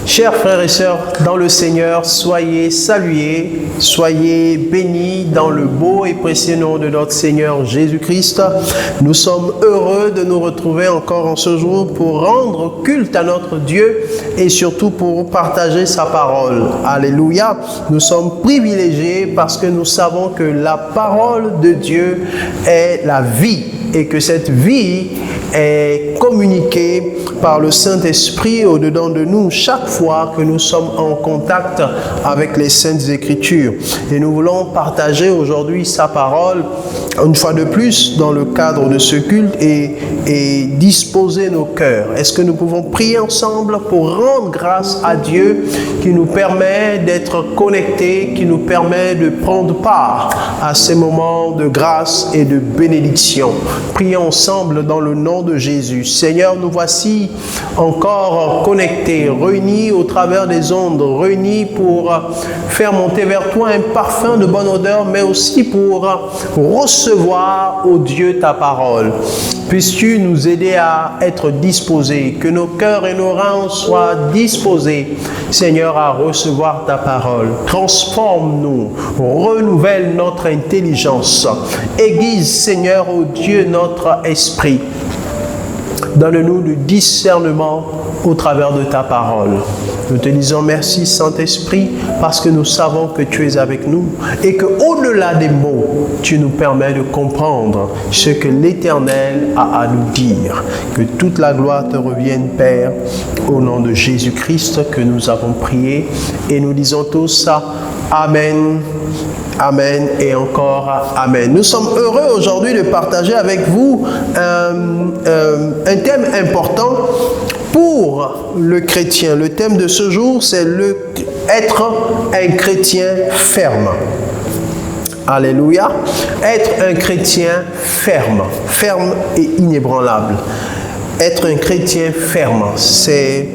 Chers frères et sœurs, dans le Seigneur, soyez salués, soyez bénis dans le beau et précieux nom de notre Seigneur Jésus-Christ. Nous sommes heureux de nous retrouver encore en ce jour pour rendre culte à notre Dieu et surtout pour partager sa parole. Alléluia! Nous sommes privilégiés parce que nous savons que la parole de Dieu est la vie et que cette vie est communiquée par le Saint-Esprit au-dedans de nous chaque fois que nous sommes en contact avec les Saintes Écritures. Et nous voulons partager aujourd'hui sa parole, une fois de plus, dans le cadre de ce culte et disposer nos cœurs. Est-ce que nous pouvons prier ensemble pour rendre grâce à Dieu qui nous permet d'être connectés, qui nous permet de prendre part à ces moments de grâce et de bénédiction. Prions ensemble dans le nom de Jésus. Seigneur, nous voici encore connectés, réunis au travers des ondes, réunis pour faire monter vers toi un parfum de bonne odeur, mais aussi pour recevoir, ô Dieu, ta parole. Puisses-tu nous aider à être disposés, que nos cœurs et nos reins soient disposés, Seigneur, à recevoir ta parole. Transforme-nous, renouvelle notre intelligence, aiguise, Seigneur, ô Dieu, notre esprit. Donne-nous le discernement au travers de ta parole. Nous te disons merci, Saint-Esprit, parce que nous savons que tu es avec nous et qu'au-delà des mots, tu nous permets de comprendre ce que l'Éternel a à nous dire. Que toute la gloire te revienne, Père, au nom de Jésus-Christ que nous avons prié. Et nous disons tous ça. Amen. Amen et encore Amen. Nous sommes heureux aujourd'hui de partager avec vous un thème important pour le chrétien. Le thème de ce jour, c'est être un chrétien ferme. Alléluia. Être un chrétien ferme. Ferme et inébranlable. Être un chrétien ferme, c'est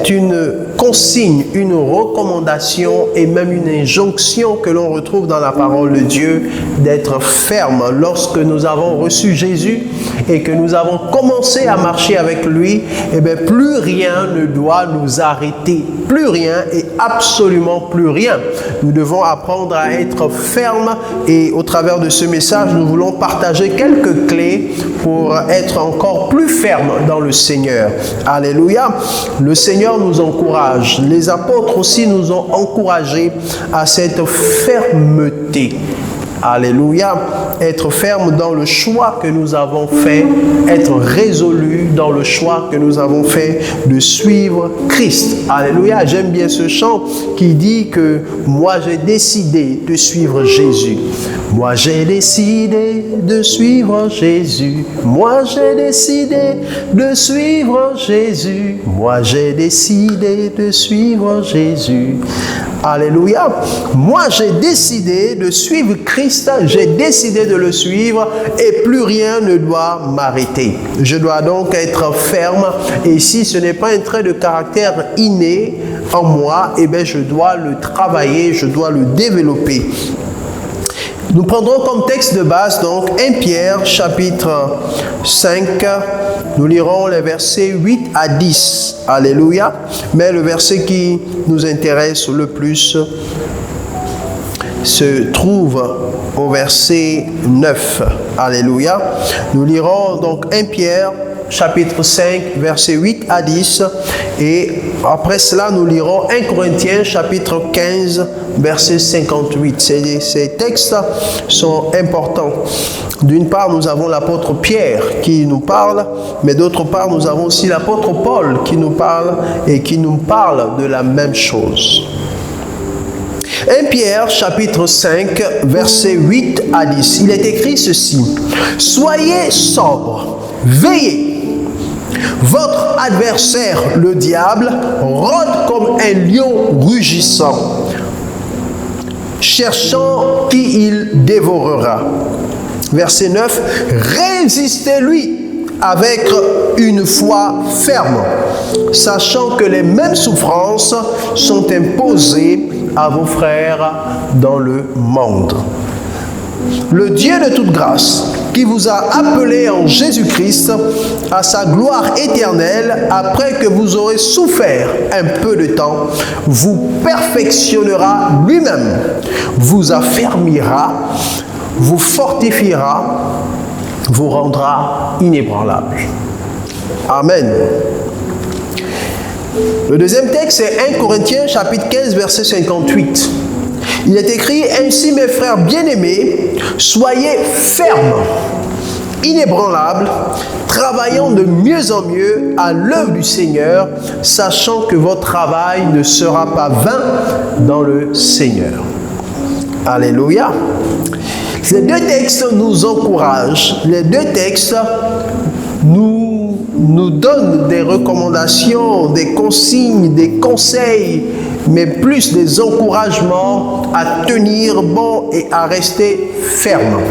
une consigne, une recommandation et même une injonction que l'on retrouve dans la parole de Dieu d'être ferme. Lorsque nous avons reçu Jésus et que nous avons commencé à marcher avec lui, eh bien, plus rien ne doit nous arrêter. Plus rien et absolument plus rien. Nous devons apprendre à être ferme et au travers de ce message, nous voulons partager quelques clés pour être encore plus ferme dans le Seigneur. Alléluia. Le Seigneur nous encourage. Les apôtres aussi nous ont encouragés à cette fermeté. Alléluia. Être ferme dans le choix que nous avons fait, être résolu dans le choix que nous avons fait de suivre Christ. Alléluia. J'aime bien ce chant qui dit que moi j'ai décidé de suivre Jésus. Moi j'ai décidé de suivre Jésus. Moi j'ai décidé de suivre Jésus. Moi j'ai décidé de suivre Jésus. Alléluia. Moi j'ai décidé de suivre Christ. J'ai décidé de le suivre et plus rien ne doit m'arrêter. Je dois donc être ferme et si ce n'est pas un trait de caractère inné en moi, eh bien je dois le travailler, je dois le développer. Nous prendrons comme texte de base donc 1 Pierre chapitre 5, nous lirons les versets 8 à 10. Alléluia. Mais le verset qui nous intéresse le plus se trouve au verset 9. Alléluia. Nous lirons donc 1 Pierre chapitre 5, versets 8 à 10. Et après cela, nous lirons 1 Corinthiens chapitre 15, verset 58. Ces textes sont importants. D'une part, nous avons l'apôtre Pierre qui nous parle, mais d'autre part, nous avons aussi l'apôtre Paul qui nous parle et qui nous parle de la même chose. 1 Pierre chapitre 5, versets 8 à 10. Il est écrit ceci. Soyez sobres, veillez. Votre adversaire, le diable, rôde comme un lion rugissant, cherchant qui il dévorera. Verset 9, résistez-lui avec une foi ferme, sachant que les mêmes souffrances sont imposées à vos frères dans le monde. Le Dieu de toute grâce, qui vous a appelé en Jésus-Christ à sa gloire éternelle, après que vous aurez souffert un peu de temps, vous perfectionnera lui-même, vous affermira, vous fortifiera, vous rendra inébranlable. Amen. Le deuxième texte, c'est 1 Corinthiens chapitre 15, verset 58. Il est écrit, « Ainsi, mes frères bien-aimés, soyez fermes, inébranlables, travaillant de mieux en mieux à l'œuvre du Seigneur, sachant que votre travail ne sera pas vain dans le Seigneur. » Alléluia. Les deux textes nous encouragent, les deux textes nous donnent des recommandations, des consignes, des conseils, mais plus des encouragements à tenir bon et à rester ferme.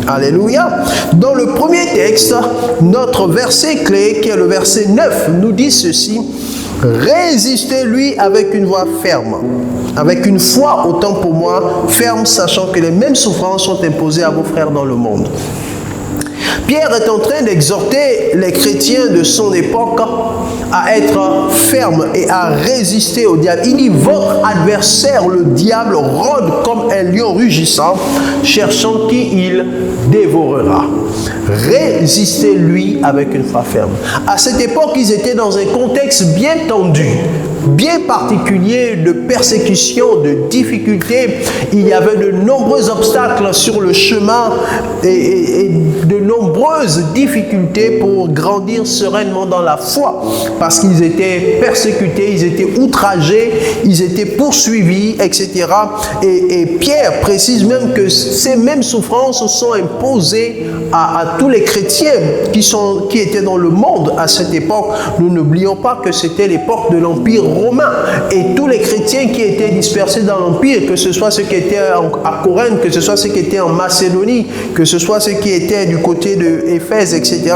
Alléluia. Dans le premier texte, notre verset clé, qui est le verset 9, nous dit ceci: résistez-lui avec une voix ferme, avec une foi, autant pour moi, ferme, sachant que les mêmes souffrances sont imposées à vos frères dans le monde. Pierre est en train d'exhorter les chrétiens de son époque à être fermes et à résister au diable. Il dit, votre adversaire, le diable, rôde comme un lion rugissant, cherchant qui il dévorera. Résistez-lui avec une foi ferme. À cette époque, ils étaient dans un contexte bien tendu, bien particulier de persécution, de difficultés. Il y avait de nombreux obstacles sur le chemin et de nombreuses difficultés pour grandir sereinement dans la foi, parce qu'ils étaient persécutés, ils étaient outragés, ils étaient poursuivis, etc. Et Pierre précise même que ces mêmes souffrances sont imposées à tous les chrétiens qui étaient dans le monde à cette époque. Nous n'oublions pas que c'était l'époque de l'Empire romain, et tous les chrétiens qui étaient dispersés dans l'Empire, que ce soit ceux qui étaient à Corinthe, que ce soit ceux qui étaient en Macédonie, que ce soit ceux qui étaient du côté de Éphèse, etc.,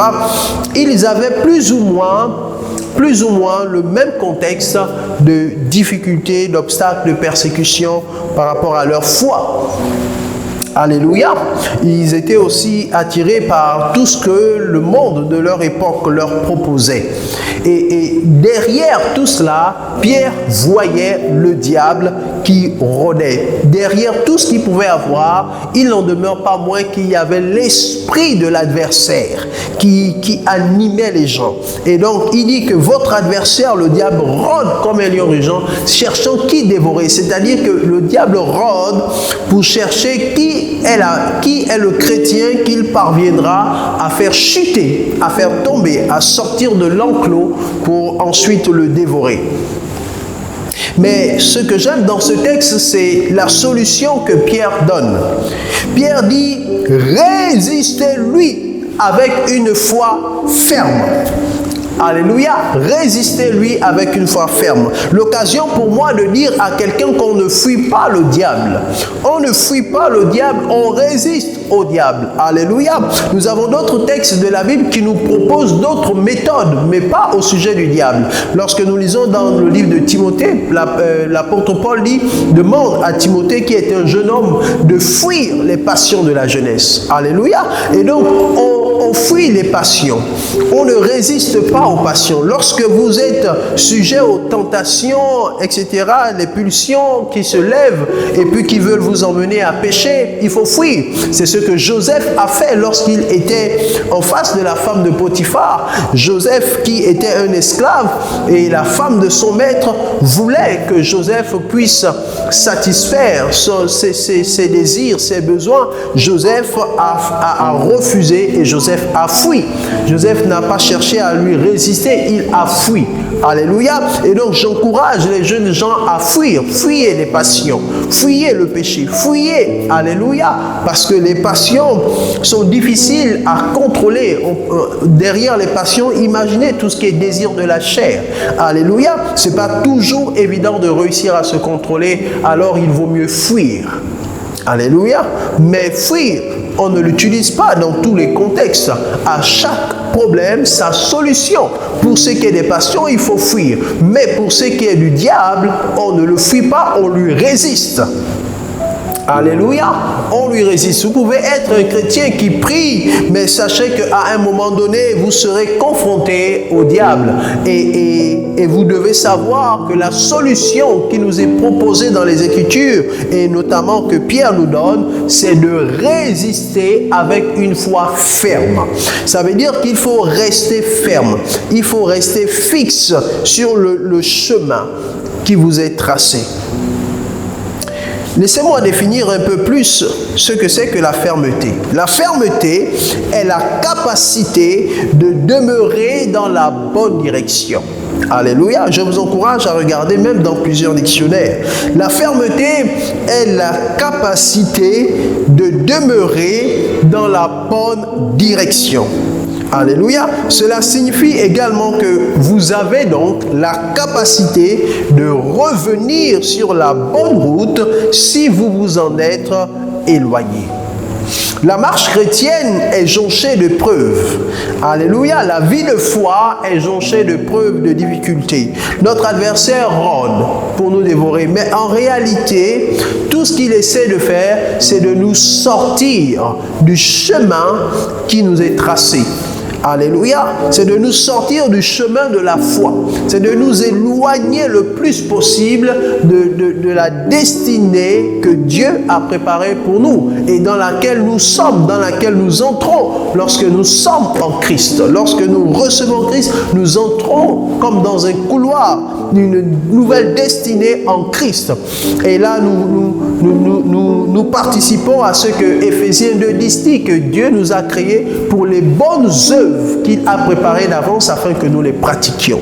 ils avaient plus ou moins le même contexte de difficultés, d'obstacles, de persécutions par rapport à leur foi. Alléluia. Ils étaient aussi attirés par tout ce que le monde de leur époque leur proposait. Et derrière tout cela, Pierre voyait le diable qui rôdait. Derrière tout ce qu'il pouvait avoir, il n'en demeure pas moins qu'il y avait l'esprit de l'adversaire qui animait les gens. Et donc, il dit que votre adversaire, le diable, rôde comme un lion rugissant, cherchant qui dévorer. C'est-à-dire que le diable rôde pour chercher qui est le chrétien qu'il parviendra à faire chuter, à faire tomber, à sortir de l'enclos pour ensuite le dévorer. Mais ce que j'aime dans ce texte, c'est la solution que Pierre donne. Pierre dit, résistez-lui avec une foi ferme. Alléluia, résistez-lui avec une foi ferme. L'occasion pour moi de dire à quelqu'un qu'on ne fuit pas le diable. On ne fuit pas le diable, on résiste au diable. Alléluia. Nous avons d'autres textes de la Bible qui nous proposent d'autres méthodes, mais pas au sujet du diable. Lorsque nous lisons dans le livre de Timothée, l'apôtre Paul dit, demande à Timothée, qui est un jeune homme, de fuir les passions de la jeunesse. Alléluia. Et donc, on fuit les passions. On ne résiste pas aux passions. Lorsque vous êtes sujet aux tentations, etc., les pulsions qui se lèvent et puis qui veulent vous emmener à pécher, il faut fuir. C'est ce que Joseph a fait lorsqu'il était en face de la femme de Potiphar. Joseph, qui était un esclave, et la femme de son maître voulait que Joseph puisse satisfaire ses désirs, ses besoins. Joseph a refusé et Joseph a fui. Joseph n'a pas cherché à lui résister, il a fui. Alléluia. Et donc j'encourage les jeunes gens à fuir. Fuyez les passions. Fuyez le péché. Fuyez. Alléluia. Parce que les passions sont difficiles à contrôler. Derrière les passions, imaginez tout ce qui est désir de la chair. Alléluia. C'est pas toujours évident de réussir à se contrôler. Alors il vaut mieux fuir. Alléluia. Mais fuir, on ne l'utilise pas dans tous les contextes. À chaque problème, sa solution. Pour ce qui est des passions, il faut fuir. Mais pour ce qui est du diable, on ne le fuit pas, on lui résiste. Alléluia, on lui résiste. Vous pouvez être un chrétien qui prie, mais sachez qu'à un moment donné, vous serez confronté au diable. Et vous devez savoir que la solution qui nous est proposée dans les Écritures, et notamment que Pierre nous donne, c'est de résister avec une foi ferme. Ça veut dire qu'il faut rester ferme. Il faut rester fixe sur le chemin qui vous est tracé. Laissez-moi définir un peu plus ce que c'est que la fermeté. La fermeté est la capacité de demeurer dans la bonne direction. Alléluia, je vous encourage à regarder même dans plusieurs dictionnaires. La fermeté est la capacité de demeurer dans la bonne direction. Alléluia. Cela signifie également que vous avez donc la capacité de revenir sur la bonne route si vous vous en êtes éloigné. La marche chrétienne est jonchée de preuves. Alléluia. La vie de foi est jonchée de preuves, de difficultés. Notre adversaire rôde pour nous dévorer. Mais en réalité, tout ce qu'il essaie de faire, c'est de nous sortir du chemin qui nous est tracé. Alléluia, c'est de nous sortir du chemin de la foi. C'est de nous éloigner le plus possible de la destinée que Dieu a préparée pour nous et dans laquelle nous sommes, dans laquelle nous entrons lorsque nous sommes en Christ. Lorsque nous recevons Christ, nous entrons comme dans un couloir d'une nouvelle destinée en Christ. Et là, nous participons à ce que Éphésiens 2 dit, que Dieu nous a créés pour les bonnes œuvres qu'il a préparées d'avance afin que nous les pratiquions.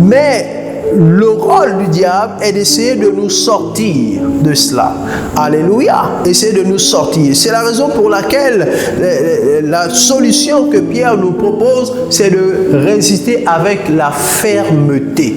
Mais le rôle du diable est d'essayer de nous sortir de cela. Alléluia. Essayer de nous sortir. C'est la raison pour laquelle la solution que Pierre nous propose, c'est de résister avec la fermeté.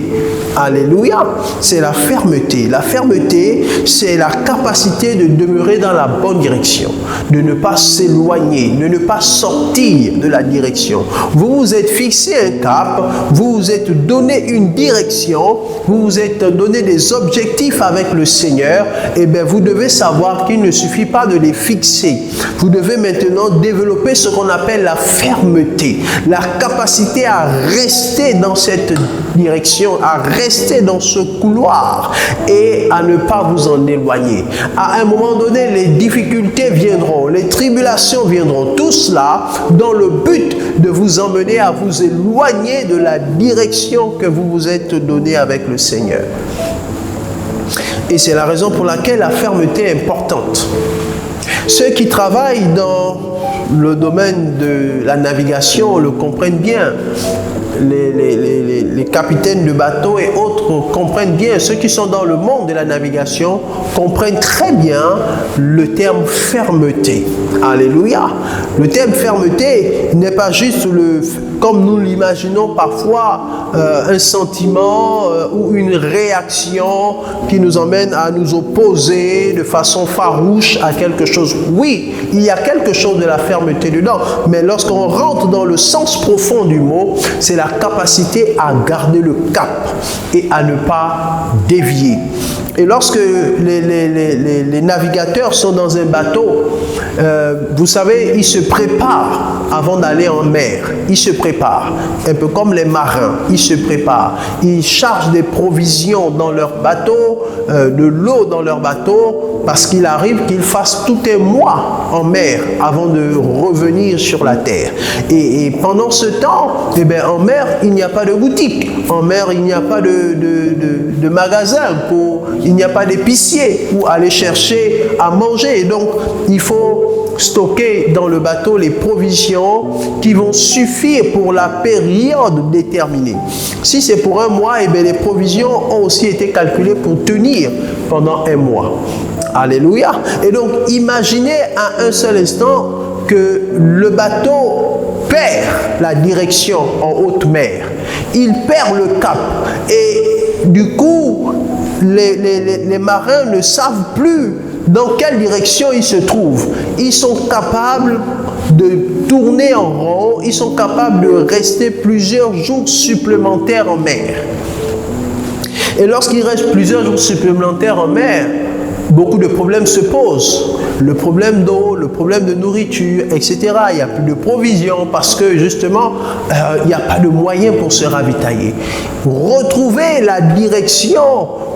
Alléluia. C'est la fermeté. La fermeté, c'est la capacité de demeurer dans la bonne direction, de ne pas s'éloigner, de ne pas sortir de la direction. Vous vous êtes fixé un cap, vous vous êtes donné une direction, vous vous êtes donné des objectifs avec le Seigneur, et bien vous devez savoir qu'il ne suffit pas de les fixer. Vous devez maintenant développer ce qu'on appelle la fermeté, la capacité à rester dans cette direction, à rester dans ce couloir et à ne pas vous en éloigner. À un moment donné, les difficultés viendront, les tribulations viendront, tout cela dans le but de vous emmener à vous éloigner de la direction que vous vous êtes donnée avec le Seigneur. Et c'est la raison pour laquelle la fermeté est importante. Ceux qui travaillent dans le domaine de la navigation le comprennent bien. Les capitaines de bateaux et autres comprennent bien. Ceux qui sont dans le monde de la navigation comprennent très bien le terme fermeté. Alléluia. Le terme fermeté n'est pas juste comme nous l'imaginons parfois, un sentiment ou une réaction qui nous emmène à nous opposer de façon farouche à quelque chose. Oui, il y a quelque chose de la fermeté dedans, mais lorsqu'on rentre dans le sens profond du mot, c'est la capacité à garder le cap et à ne pas dévier. Et lorsque les navigateurs sont dans un bateau, vous savez, ils se préparent avant d'aller en mer. Ils se préparent, un peu comme les marins, ils se préparent. Ils chargent des provisions dans leur bateau, de l'eau dans leur bateau, parce qu'il arrive qu'ils fassent tout un mois en mer avant de revenir sur la terre. Et pendant ce temps, eh bien, en mer, il n'y a pas de boutique. En mer, il n'y a pas de magasin, il n'y a pas d'épicier pour aller chercher à manger. Et donc, il faut stocker dans le bateau les provisions qui vont suffire pour la période déterminée. Si c'est pour un mois, eh bien, les provisions ont aussi été calculées pour tenir pendant un mois. Alléluia. Et donc, imaginez à un seul instant que le bateau perd la direction en haute mer. Il perd le cap. Et du coup, les marins ne savent plus dans quelle direction ils se trouvent. Ils sont capables de tourner en rond. Ils sont capables de rester plusieurs jours supplémentaires en mer. Et lorsqu'il reste plusieurs jours supplémentaires en mer, beaucoup de problèmes se posent. Le problème d'eau, le problème de nourriture, etc. Il n'y a plus de provisions parce que justement, il n'y a pas de moyens pour se ravitailler. Retrouver la direction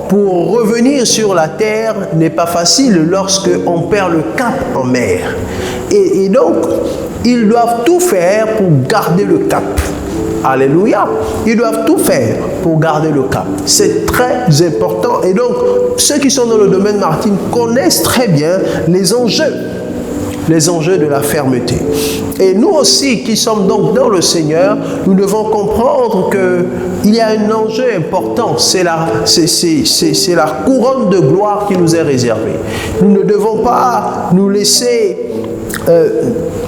pour revenir sur la terre n'est pas facile lorsque on perd le cap en mer. Et donc, ils doivent tout faire pour garder le cap. Alléluia. Ils doivent tout faire pour garder le cap. C'est très important. Et donc, ceux qui sont dans le domaine maritime connaissent très bien les enjeux de la fermeté. Et nous aussi, qui sommes donc dans le Seigneur, nous devons comprendre qu'il y a un enjeu important. C'est la couronne de gloire qui nous est réservée. Nous ne devons pas nous laisser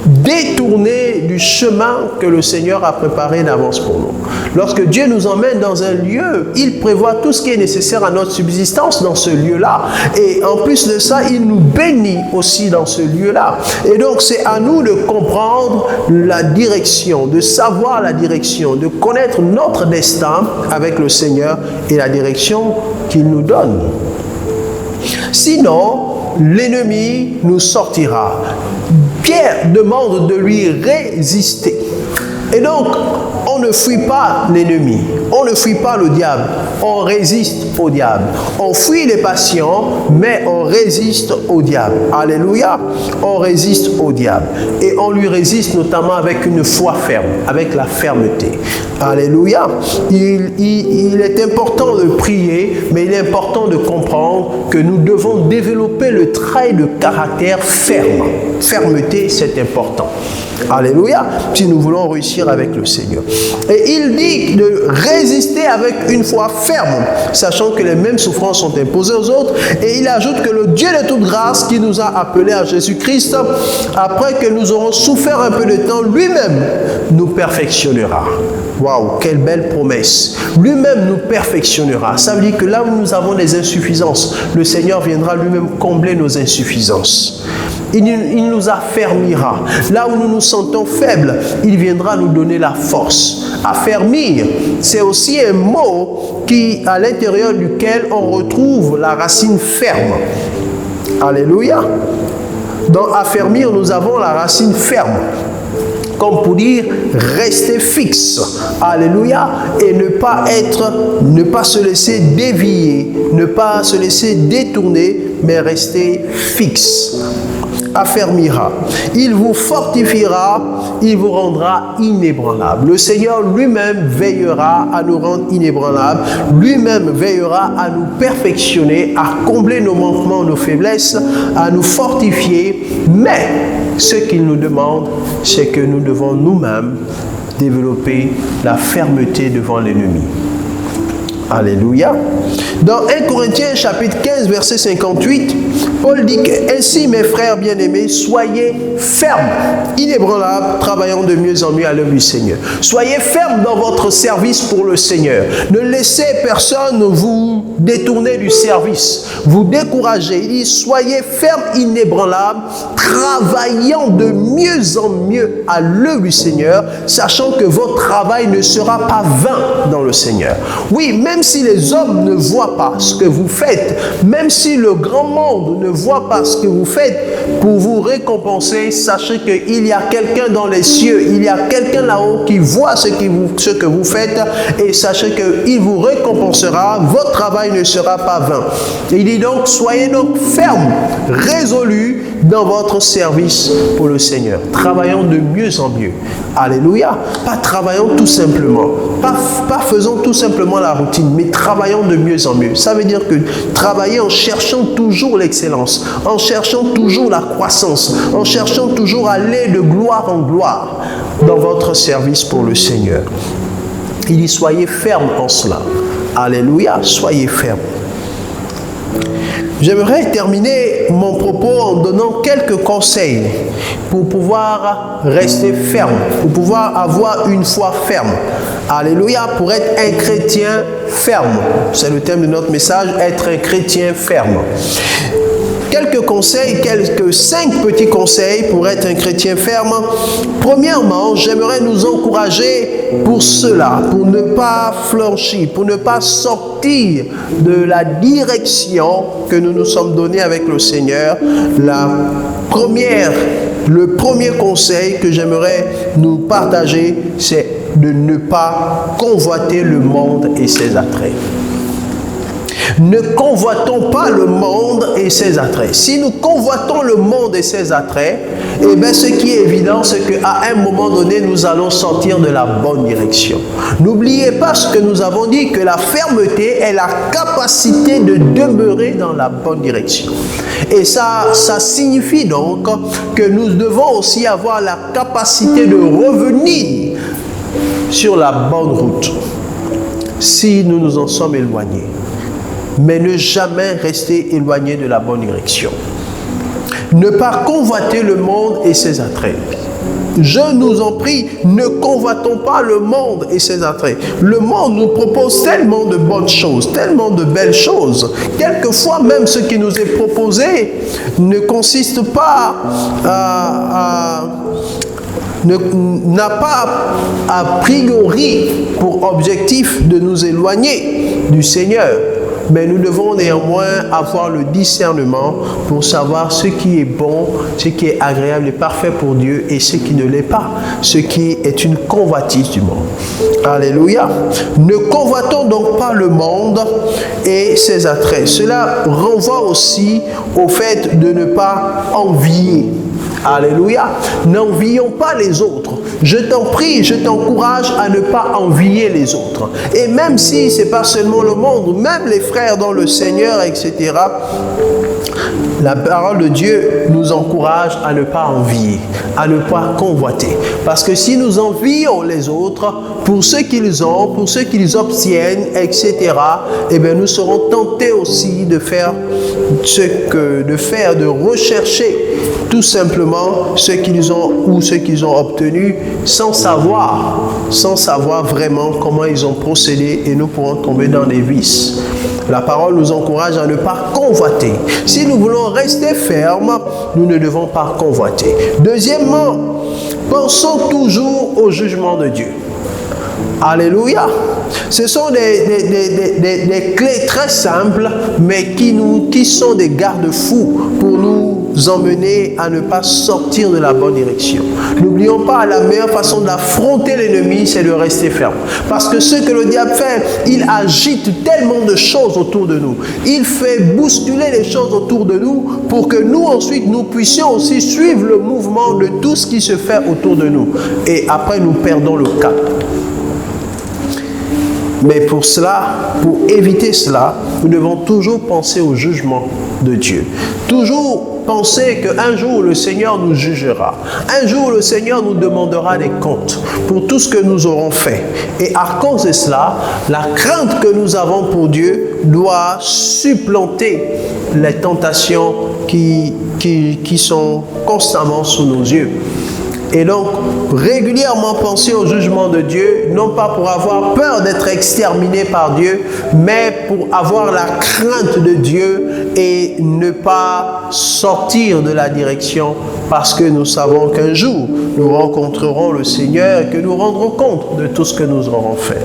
détourner du chemin que le Seigneur a préparé d'avance pour nous. Lorsque Dieu nous emmène dans un lieu, il prévoit tout ce qui est nécessaire à notre subsistance dans ce lieu-là. Et en plus de ça, il nous bénit aussi dans ce lieu-là. Et donc, c'est à nous de comprendre la direction, de savoir la direction, de connaître notre destin avec le Seigneur et la direction qu'il nous donne. Sinon, l'ennemi nous sortira. Pierre demande de lui résister. Et donc, on ne fuit pas l'ennemi, on ne fuit pas le diable, on résiste au diable. On fuit les passions, mais on résiste au diable. Alléluia, on résiste au diable. Et on lui résiste notamment avec une foi ferme, avec la fermeté. Alléluia. Il est important de prier, mais il est important de comprendre que nous devons développer le trait de caractère ferme. Fermeté, c'est important. Alléluia, si nous voulons réussir avec le Seigneur. Et il dit de résister avec une foi ferme, sachant que les mêmes souffrances sont imposées aux autres. Et il ajoute que le Dieu de toute grâce qui nous a appelés à Jésus-Christ, après que nous aurons souffert un peu de temps, lui-même nous perfectionnera. Waouh, quelle belle promesse. Lui-même nous perfectionnera. Ça veut dire que là où nous avons des insuffisances, le Seigneur viendra lui-même combler nos insuffisances. Il nous affermira. Là où nous nous sentons faibles, il viendra nous donner la force. Affermir, c'est aussi un mot à l'intérieur duquel on retrouve la racine ferme. Alléluia. Dans affermir, nous avons la racine ferme. Comme pour dire rester fixe. Alléluia. Et ne pas se laisser dévier, ne pas se laisser détourner, mais rester fixe. Affermira. Il vous fortifiera, il vous rendra inébranlable. Le Seigneur lui-même veillera à nous rendre inébranlables, lui-même veillera à nous perfectionner, à combler nos manquements, nos faiblesses, à nous fortifier. Mais ce qu'il nous demande, c'est que nous devons nous-mêmes développer la fermeté devant l'ennemi. Alléluia. Dans 1 Corinthiens chapitre 15 verset 58, Paul dit que ainsi mes frères bien-aimés, soyez fermes, inébranlables, travaillant de mieux en mieux à l'œuvre du Seigneur. Soyez fermes dans votre service pour le Seigneur. Ne laissez personne vous détourner du service, vous décourager. Il dit soyez fermes, inébranlables, travaillant de mieux en mieux à l'œuvre du Seigneur, sachant que votre travail ne sera pas vain dans le Seigneur. Oui, même si les hommes ne voient pas ce que vous faites, même si le grand monde ne voit pas ce que vous faites, pour vous récompenser, sachez qu'il y a quelqu'un dans les cieux, il y a quelqu'un là-haut qui voit ce que vous faites, et sachez qu'il vous récompensera, votre travail ne sera pas vain. Il dit donc, soyez donc fermes, résolus dans votre service pour le Seigneur. Travaillons de mieux en mieux. Alléluia. Pas travaillons tout simplement. Pas faisons tout simplement la routine. mais travaillons de mieux en mieux. Ça veut dire que travailler en cherchant toujours l'excellence, en cherchant toujours la croissance, en cherchant toujours à aller de gloire en gloire dans votre service pour le Seigneur. Il dit, soyez fermes en cela. Alléluia, soyez fermes. J'aimerais terminer mon propos en donnant quelques conseils pour pouvoir rester ferme, pour pouvoir avoir une foi ferme. Alléluia, pour être un chrétien ferme. C'est le thème de notre message, être un chrétien ferme. Quelques conseils, 5 petits conseils pour être un chrétien ferme. Premièrement, j'aimerais nous encourager pour cela, pour ne pas flanchir, pour ne pas sortir de la direction que nous nous sommes donnée avec le Seigneur. Le premier conseil que j'aimerais nous partager, c'est de ne pas convoiter le monde et ses attraits. Ne convoitons pas le monde et ses attraits. Si nous convoitons le monde et ses attraits, eh bien, ce qui est évident, c'est qu'à un moment donné, nous allons sortir de la bonne direction. N'oubliez pas ce que nous avons dit, que la fermeté est la capacité de demeurer dans la bonne direction. Et ça signifie donc que nous devons aussi avoir la capacité de revenir sur la bonne route si nous nous en sommes éloignés. Mais ne jamais rester éloigné de la bonne direction. Ne pas convoiter le monde et ses attraits. Je nous en prie, ne convoitons pas le monde et ses attraits. Le monde nous propose tellement de bonnes choses, tellement de belles choses. Quelquefois même ce qui nous est proposé ne consiste pas n'a pas a priori pour objectif de nous éloigner du Seigneur. Mais nous devons néanmoins avoir le discernement pour savoir ce qui est bon, ce qui est agréable et parfait pour Dieu et ce qui ne l'est pas, ce qui est une convoitise du monde. Alléluia. Ne convoitons donc pas le monde et ses attraits. Cela renvoie aussi au fait de ne pas envier. Alléluia. N'envions pas les autres. Je t'en prie, je t'encourage à ne pas envier les autres. Et même si ce n'est pas seulement le monde, même les frères dans le Seigneur, etc., la parole de Dieu nous encourage à ne pas envier, à ne pas convoiter. Parce que si nous envions les autres pour ce qu'ils ont, pour ce qu'ils obtiennent, etc., eh bien nous serons tentés aussi de faire de rechercher tout simplement ce qu'ils ont ou ce qu'ils ont obtenu sans savoir vraiment comment ils ont procédé, et nous pourrons tomber dans des vices. La parole nous encourage à ne pas convoiter. Si nous voulons rester fermes, nous ne devons pas convoiter. Deuxièmement, pensons toujours au jugement de Dieu. Alléluia. Ce sont des clés très simples, mais qui sont des garde-fous pour nous emmener à ne pas sortir de la bonne direction. N'oublions pas, la meilleure façon d'affronter l'ennemi, c'est de rester ferme. Parce que ce que le diable fait, il agite tellement de choses autour de nous. Il fait bousculer les choses autour de nous pour que nous, ensuite, nous puissions aussi suivre le mouvement de tout ce qui se fait autour de nous. Et après, nous perdons le cap. Mais pour éviter cela, nous devons toujours penser au jugement de Dieu. Toujours penser qu'un jour le Seigneur nous jugera. Un jour le Seigneur nous demandera des comptes pour tout ce que nous aurons fait. Et à cause de cela, la crainte que nous avons pour Dieu doit supplanter les tentations qui sont constamment sous nos yeux. Et donc, régulièrement penser au jugement de Dieu, non pas pour avoir peur d'être exterminé par Dieu, mais pour avoir la crainte de Dieu et ne pas sortir de la direction, parce que nous savons qu'un jour, nous rencontrerons le Seigneur et que nous rendrons compte de tout ce que nous aurons fait.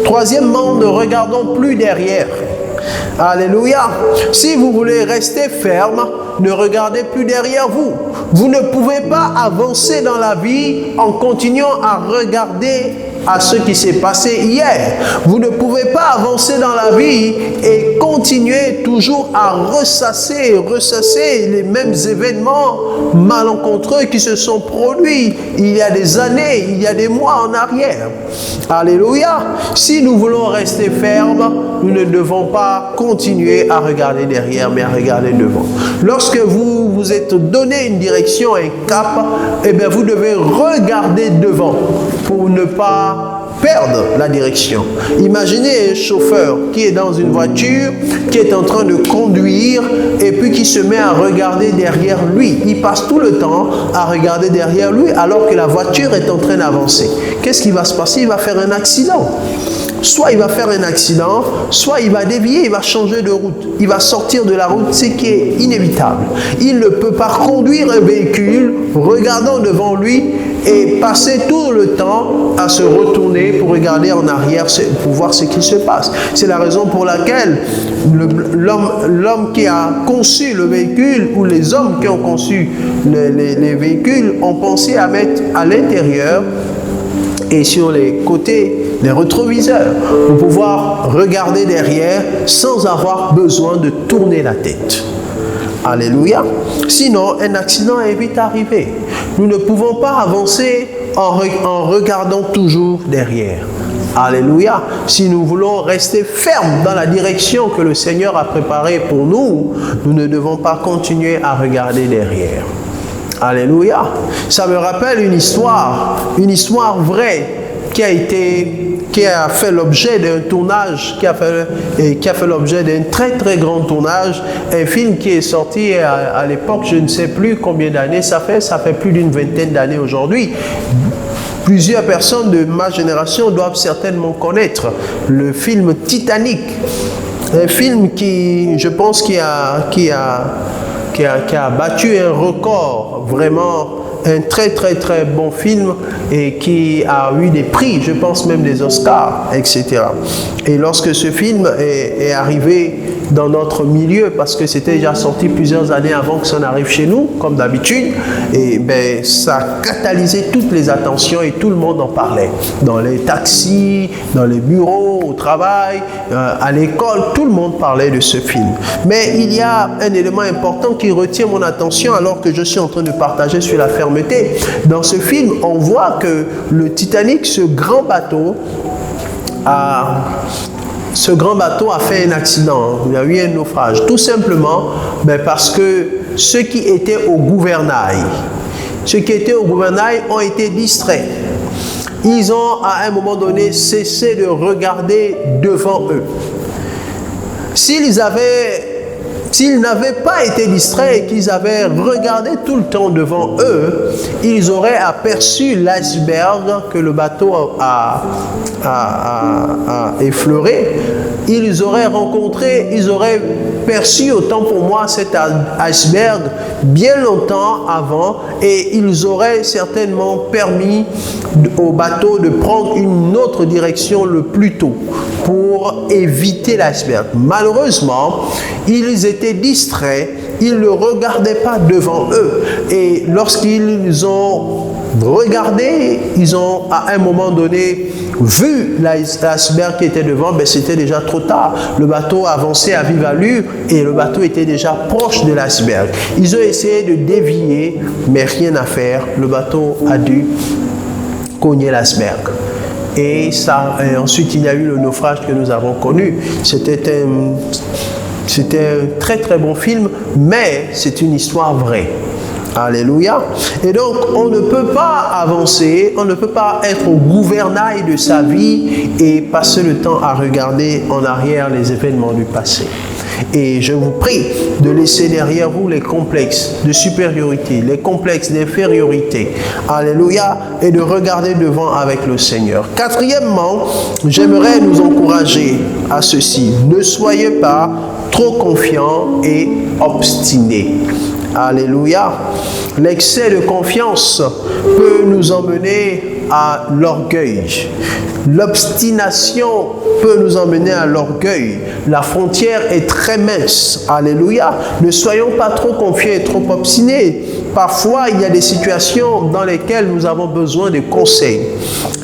Troisièmement, ne regardons plus derrière. Alléluia. Si vous voulez rester ferme, ne regardez plus derrière vous. Vous ne pouvez pas avancer dans la vie en continuant à regarder à ce qui s'est passé hier. Vous ne pouvez pas avancer dans la vie et continuer continuer toujours à ressasser les mêmes événements malencontreux qui se sont produits il y a des années, il y a des mois en arrière. Alléluia. Si nous voulons rester fermes, nous ne devons pas continuer à regarder derrière, mais à regarder devant. Lorsque vous vous êtes donné une direction, un cap, eh bien vous devez regarder devant pour ne pas perdre la direction. Imaginez un chauffeur qui est dans une voiture, qui est en train de conduire et puis qui se met à regarder derrière lui. Il passe tout le temps à regarder derrière lui alors que la voiture est en train d'avancer. Qu'est-ce qui va se passer? Il va faire un accident. Soit il va faire un accident, soit il va dévier, il va changer de route. Il va sortir de la route, ce qui est inévitable. Il ne peut pas conduire un véhicule regardant devant lui et passer tout le temps à se retourner pour regarder en arrière, pour voir ce qui se passe. C'est la raison pour laquelle l'homme qui a conçu le véhicule ou les hommes qui ont conçu les véhicules ont pensé à mettre à l'intérieur et sur les côtés les rétroviseurs pour pouvoir regarder derrière sans avoir besoin de tourner la tête. Alléluia. Sinon, un accident est vite arrivé. Nous ne pouvons pas avancer en regardant toujours derrière. Alléluia. Si nous voulons rester fermes dans la direction que le Seigneur a préparée pour nous, nous ne devons pas continuer à regarder derrière. Alléluia. Ça me rappelle une histoire vraie qui a fait l'objet d'un tournage, qui a fait l'objet d'un très très grand tournage, un film qui est sorti à l'époque, je ne sais plus combien d'années ça fait plus d'une vingtaine d'années aujourd'hui. Plusieurs personnes de ma génération doivent certainement connaître le film Titanic, un film qui, je pense, qui a battu un record, vraiment un très très très bon film et qui a eu des prix, je pense même des Oscars, etc. Et lorsque ce film est arrivé dans notre milieu, parce que c'était déjà sorti plusieurs années avant que ça n'arrive chez nous, comme d'habitude, et ben ça a catalysé toutes les attentions et tout le monde en parlait. Dans les taxis, dans les bureaux, au travail, à l'école, tout le monde parlait de ce film. Mais il y a un élément important qui retient mon attention alors que je suis en train de partager sur la fermeté. Dans ce film, on voit que le Titanic, ce grand bateau a fait un accident, il y a eu un naufrage, tout simplement parce que ceux qui étaient au gouvernail ont été distraits. Ils ont à un moment donné cessé de regarder devant eux. S'ils n'avaient pas été distraits et qu'ils avaient regardé tout le temps devant eux, ils auraient aperçu l'iceberg que le bateau a effleuré. Ils auraient perçu, autant pour moi, cet iceberg bien longtemps avant et ils auraient certainement permis au bateau de prendre une autre direction le plus tôt pour éviter l'iceberg. Malheureusement, ils étaient distraits, ils ne regardaient pas devant eux. Et lorsqu'ils ont regardé, ils ont à un moment donné vu l'iceberg qui était devant, c'était déjà trop tard. Le bateau avançait à vive allure et le bateau était déjà proche de l'iceberg. Ils ont essayé de dévier, mais rien à faire. Le bateau a dû cogner l'iceberg. Et ensuite, il y a eu le naufrage que nous avons connu. C'était un très très bon film, mais c'est une histoire vraie. Alléluia. Et donc, on ne peut pas avancer, on ne peut pas être au gouvernail de sa vie et passer le temps à regarder en arrière les événements du passé. Et je vous prie de laisser derrière vous les complexes de supériorité, les complexes d'infériorité. Alléluia. Et de regarder devant avec le Seigneur. Quatrièmement, j'aimerais nous encourager à ceci. Ne soyez pas trop confiants et obstinés. Alléluia. L'excès de confiance peut nous emmener à l'orgueil. L'obstination peut nous emmener à l'orgueil. La frontière est très mince. Alléluia. Ne soyons pas trop confiés et trop obstinés. Parfois, il y a des situations dans lesquelles nous avons besoin de conseils.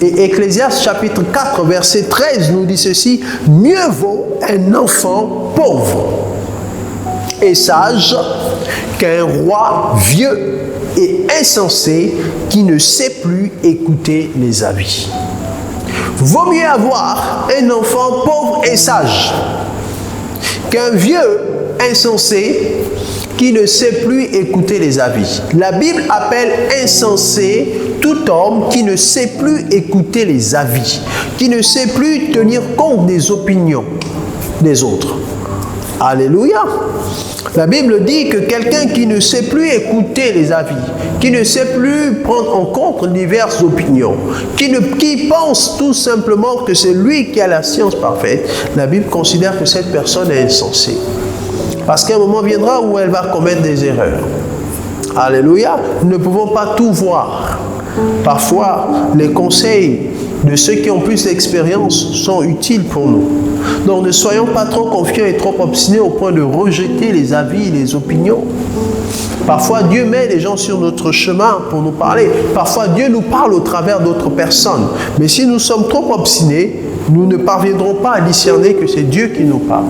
Et Ecclésiaste chapitre 4, verset 13 nous dit ceci: « Mieux vaut un enfant pauvre et sage qu'un roi vieux et insensé qui ne sait plus écouter les avis. » Vaut mieux avoir un enfant pauvre et sage qu'un vieux insensé qui ne sait plus écouter les avis. La Bible appelle insensé tout homme qui ne sait plus écouter les avis, qui ne sait plus tenir compte des opinions des autres. Alléluia. La Bible dit que quelqu'un qui ne sait plus écouter les avis, qui ne sait plus prendre en compte diverses opinions, qui pense tout simplement que c'est lui qui a la science parfaite, la Bible considère que cette personne est insensée. Parce qu'un moment viendra où elle va commettre des erreurs. Alléluia. Nous ne pouvons pas tout voir. Parfois, les conseils de ceux qui ont plus d'expérience sont utiles pour nous. Donc ne soyons pas trop confiants et trop obstinés au point de rejeter les avis, les opinions. Parfois, Dieu met les gens sur notre chemin pour nous parler. Parfois, Dieu nous parle au travers d'autres personnes. Mais si nous sommes trop obstinés, nous ne parviendrons pas à discerner que c'est Dieu qui nous parle.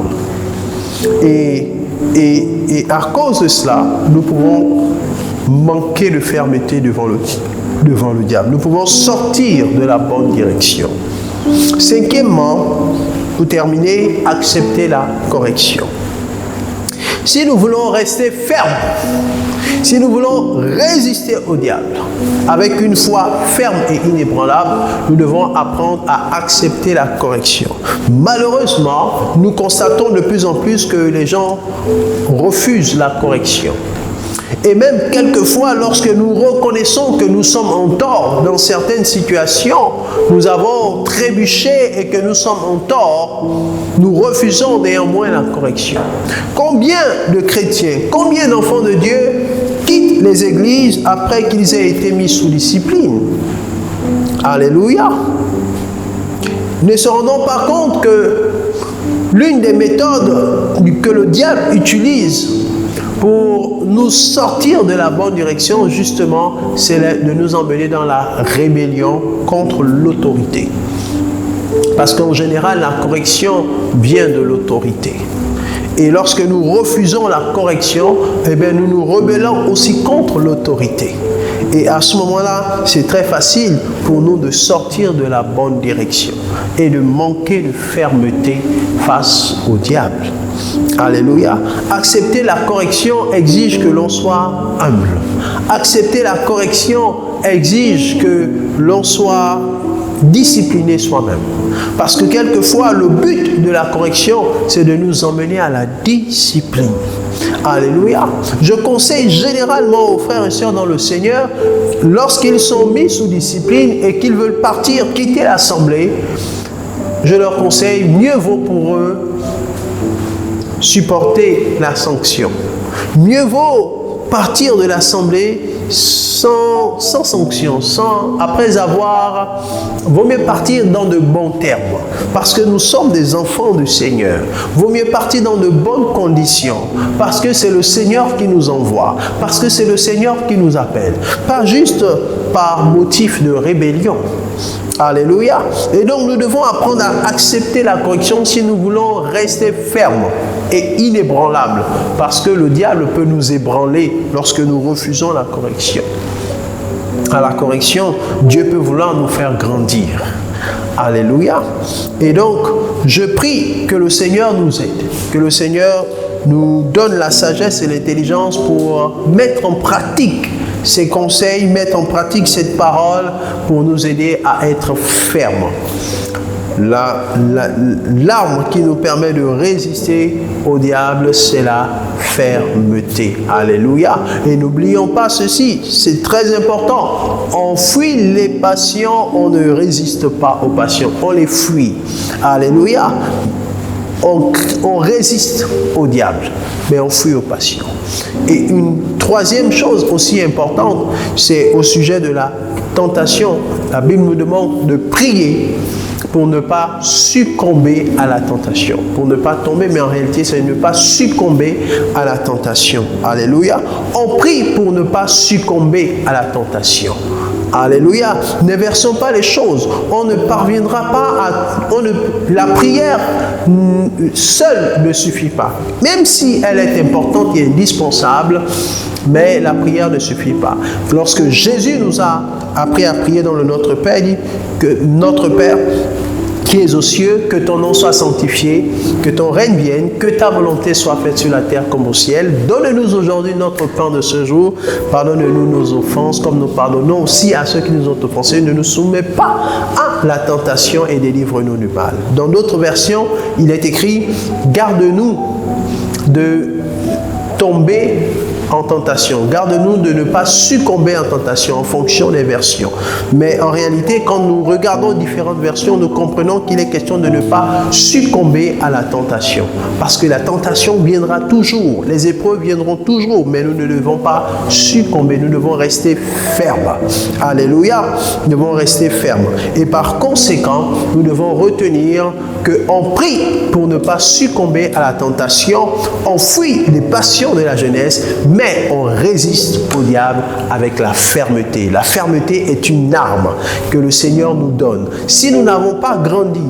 Et à cause de cela, nous pouvons manquer de fermeté devant le diable. Nous pouvons sortir de la bonne direction. Cinquièmement, pour terminer, accepter la correction. Si nous voulons rester fermes, si nous voulons résister au diable avec une foi ferme et inébranlable, nous devons apprendre à accepter la correction. Malheureusement, nous constatons de plus en plus que les gens refusent la correction. Et même quelquefois, lorsque nous reconnaissons que nous sommes en tort dans certaines situations, nous avons trébuché et que nous sommes en tort, nous refusons néanmoins la correction. Combien de chrétiens, combien d'enfants de Dieu quittent les églises après qu'ils aient été mis sous discipline? Alléluia! Ne se rendons pas compte que l'une des méthodes que le diable utilise pour nous sortir de la bonne direction, justement, c'est de nous emmener dans la rébellion contre l'autorité. Parce qu'en général, la correction vient de l'autorité. Et lorsque nous refusons la correction, eh bien, nous nous rebellons aussi contre l'autorité. Et à ce moment-là, c'est très facile pour nous de sortir de la bonne direction et de manquer de fermeté face au diable. Alléluia. Accepter la correction exige que l'on soit humble. Accepter la correction exige que l'on soit discipliné soi-même. Parce que quelquefois, le but de la correction, c'est de nous emmener à la discipline. Alléluia. Je conseille généralement aux frères et sœurs dans le Seigneur, lorsqu'ils sont mis sous discipline et qu'ils veulent partir, quitter l'assemblée, je leur conseille, mieux vaut pour eux supporter la sanction. Mieux vaut partir de l'assemblée sans sanction, vaut mieux partir dans de bons termes, parce que nous sommes des enfants du Seigneur. Vaut mieux partir dans de bonnes conditions, parce que c'est le Seigneur qui nous envoie, parce que c'est le Seigneur qui nous appelle, pas juste par motif de rébellion. Alléluia. Et donc nous devons apprendre à accepter la correction si nous voulons rester fermes et inébranlables, parce que le diable peut nous ébranler lorsque nous refusons la correction. À la correction, Dieu peut vouloir nous faire grandir. Alléluia. Et donc, je prie que le Seigneur nous aide, que le Seigneur nous donne la sagesse et l'intelligence pour mettre en pratique ces conseils, mettre en pratique cette parole pour nous aider à être fermes. L'arme qui nous permet de résister au diable, c'est la fermeté. Alléluia. Et n'oublions pas ceci, c'est très important. On fuit les passions, on ne résiste pas aux passions, on les fuit. Alléluia. On résiste au diable, mais on fuit aux passions. Et une troisième chose aussi importante, c'est au sujet de la tentation, la Bible nous demande de prier pour ne pas succomber à la tentation. Pour ne pas tomber, mais en réalité, c'est ne pas succomber à la tentation. Alléluia. On prie pour ne pas succomber à la tentation. Alléluia. Ne versons pas les choses. On ne parviendra pas à... la prière seule ne suffit pas. Même si elle est importante et indispensable, mais la prière ne suffit pas. Lorsque Jésus nous a appris à prier dans le Notre Père, il dit que notre Père qui es aux cieux, que ton nom soit sanctifié, que ton règne vienne, que ta volonté soit faite sur la terre comme au ciel. Donne-nous aujourd'hui notre pain de ce jour. Pardonne-nous nos offenses, comme nous pardonnons aussi à ceux qui nous ont offensés. Ne nous soumets pas à la tentation et délivre-nous du mal. Dans d'autres versions, il est écrit « Garde-nous de tomber en tentation. Garde-nous de ne pas succomber en tentation en fonction des versions. » Mais en réalité, quand nous regardons différentes versions, nous comprenons qu'il est question de ne pas succomber à la tentation. Parce que la tentation viendra toujours, les épreuves viendront toujours, mais nous ne devons pas succomber, nous devons rester fermes. Alléluia, nous devons rester fermes. Et par conséquent, nous devons retenir qu'on prie pour ne pas succomber à la tentation, on fuit les passions de la jeunesse, mais on résiste au diable avec la fermeté. La fermeté est une arme que le Seigneur nous donne. Si nous n'avons pas grandi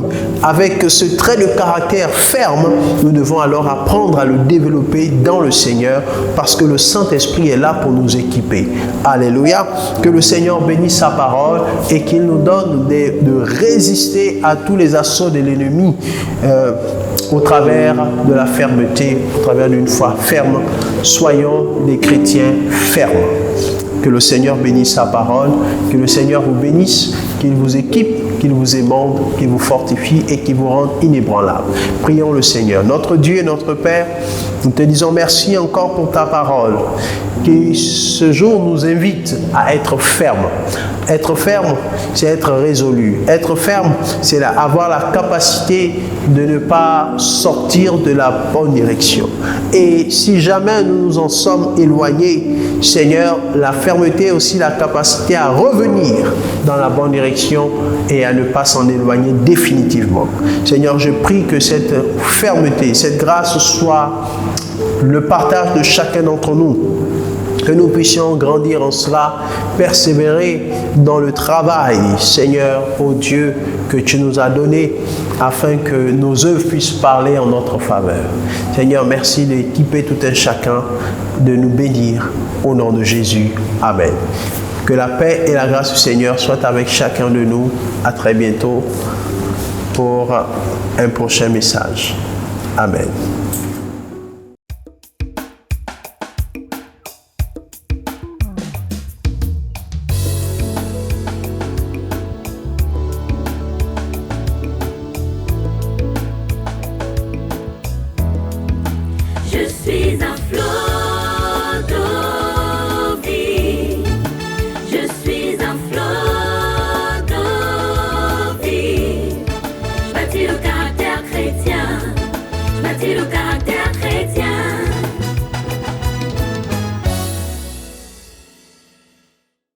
avec ce trait de caractère ferme, nous devons alors apprendre à le développer dans le Seigneur, parce que le Saint-Esprit est là pour nous équiper. Alléluia. Que le Seigneur bénisse sa parole et qu'il nous donne de résister à tous les assauts de l'ennemi au travers de la fermeté, au travers d'une foi ferme. Soyons des chrétiens fermes. Que le Seigneur bénisse sa parole, que le Seigneur vous bénisse, qu'il vous équipe, qu'il vous aimante, qu'il vous fortifie et qu'il vous rende inébranlable. Prions le Seigneur. Notre Dieu et notre Père, nous te disons merci encore pour ta parole, qui ce jour nous invite à être ferme. Être ferme, c'est être résolu. Être ferme, c'est avoir la capacité de ne pas sortir de la bonne direction. Et si jamais nous nous en sommes éloignés, Seigneur, la fermeté est aussi la capacité à revenir dans la bonne direction et à ne pas s'en éloigner définitivement. Seigneur, je prie que cette fermeté, cette grâce soit le partage de chacun d'entre nous. Que nous puissions grandir en cela, persévérer dans le travail, Seigneur, ô Dieu, que tu nous as donné, afin que nos œuvres puissent parler en notre faveur. Seigneur, merci d'équiper tout un chacun, de nous bénir, au nom de Jésus. Amen. Que la paix et la grâce du Seigneur soient avec chacun de nous. À très bientôt pour un prochain message. Amen. Le